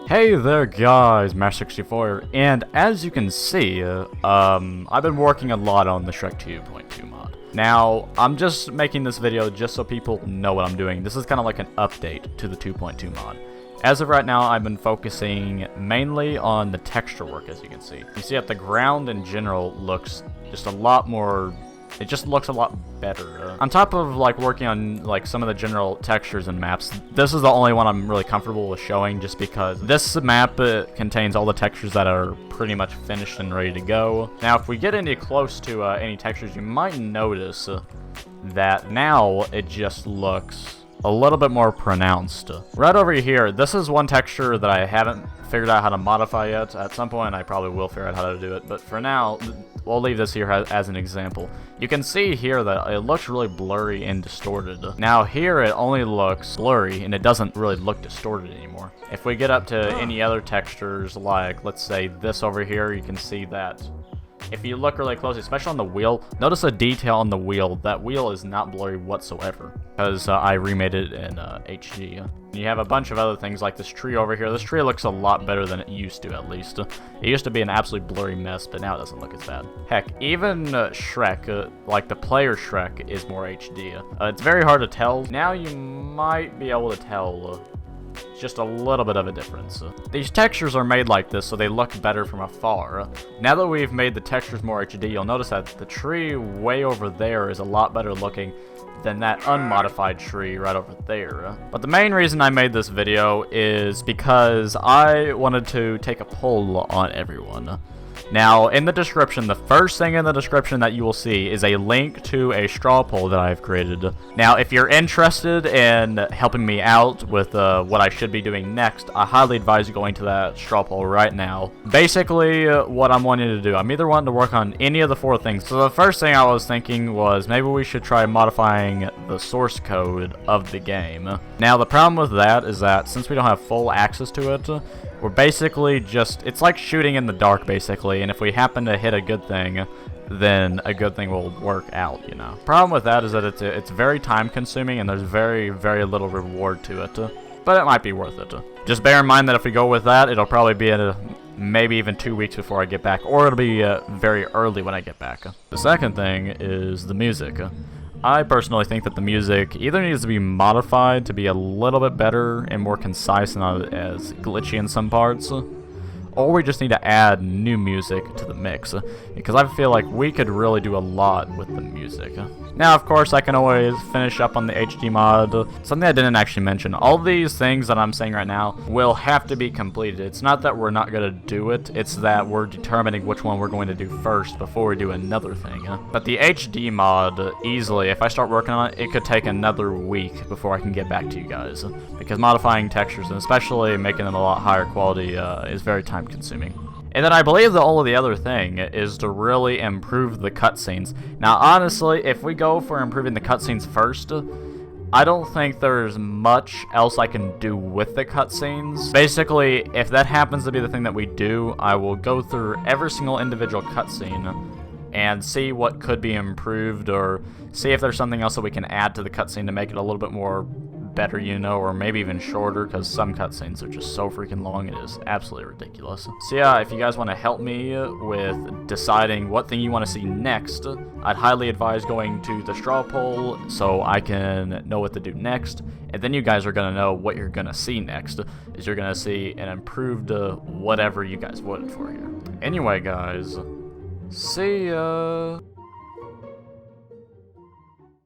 Hey there guys, Master64, and as you can see, I've been working a lot on the Shrek 2.2 mod. Now, I'm just making this video just so people know what I'm doing. This is kind of like an update to the 2.2 mod. As of right now, I've been focusing mainly on the texture work, as you can see. You see that the ground in general looks just a lot more... It just looks a lot better. On top of like working on like some of the general textures and maps, this is the only one I'm really comfortable with showing just because this map contains all the textures that are pretty much finished and ready to go. Now if we get any close to any textures, you might notice that now it just looks a little bit more pronounced. Right over here, this is one texture that I haven't figured out how to modify yet. At some point I probably will figure out how to do it, but for now we'll leave this here as an example. You can see here that it looks really blurry and distorted. Now here it only looks blurry and it doesn't really look distorted anymore. If we get up to any other textures, like let's say this over here, you can see that if you look really closely, especially on the wheel, notice a detail on the wheel. That wheel is not blurry whatsoever because I remade it in HD. You have a bunch of other things like this tree over here. This tree looks a lot better than it used to, at least. It used to be an absolutely blurry mess, but now it doesn't look as bad. Heck, even Shrek, like the player Shrek, is more HD. It's very hard to tell. Now you might be able to tell just a little bit of a difference. These textures are made like this so they look better from afar. Now that we've made the textures more HD, you'll notice that the tree way over there is a lot better looking than that unmodified tree right over there. But the main reason I made this video is because I wanted to take a poll on everyone. Now, in the description, the first thing in the description that you will see is a link to a straw poll that I've created. Now, if you're interested in helping me out with what I should be doing next, I highly advise you going to that straw poll right now. Basically, what I'm wanting to do, I'm either wanting to work on any of the 4 things. So the first thing I was thinking was maybe we should try modifying the source code of the game. Now, the problem with that is that since we don't have full access to it, we're basically just, it's like shooting in the dark basically, and if we happen to hit a good thing, then a good thing will work out, you know. Problem with that is that it's very time consuming and there's very, very little reward to it, but it might be worth it. Just bear in mind that if we go with that, it'll probably be maybe even 2 weeks before I get back, or it'll be very early when I get back. The second thing is the music. I personally think that the music either needs to be modified to be a little bit better and more concise and not as glitchy in some parts, or we just need to add new music to the mix, because I feel like we could really do a lot with the music. Now, of course, I can always finish up on the HD mod. Something I didn't actually mention, all these things that I'm saying right now will have to be completed. It's not that we're not going to do it, it's that we're determining which one we're going to do first before we do another thing. But the HD mod, easily, if I start working on it, it could take another week before I can get back to you guys, because modifying textures, and especially making them a lot higher quality, is very time consuming. And then I believe the only other thing is to really improve the cutscenes. Now honestly, if we go for improving the cutscenes first, I don't think there's much else I can do with the cutscenes. Basically, if that happens to be the thing that we do, I will go through every single individual cutscene and see what could be improved, or see if there's something else that we can add to the cutscene to make it a little bit more better, you know, or maybe even shorter, because some cutscenes are just so freaking long, it is absolutely ridiculous. So yeah, if you guys want to help me with deciding what thing you want to see next, I'd highly advise going to the straw poll so I can know what to do next, and then you guys are going to know what you're going to see next, is you're going to see an improved whatever you guys voted for here. Anyway guys, see ya!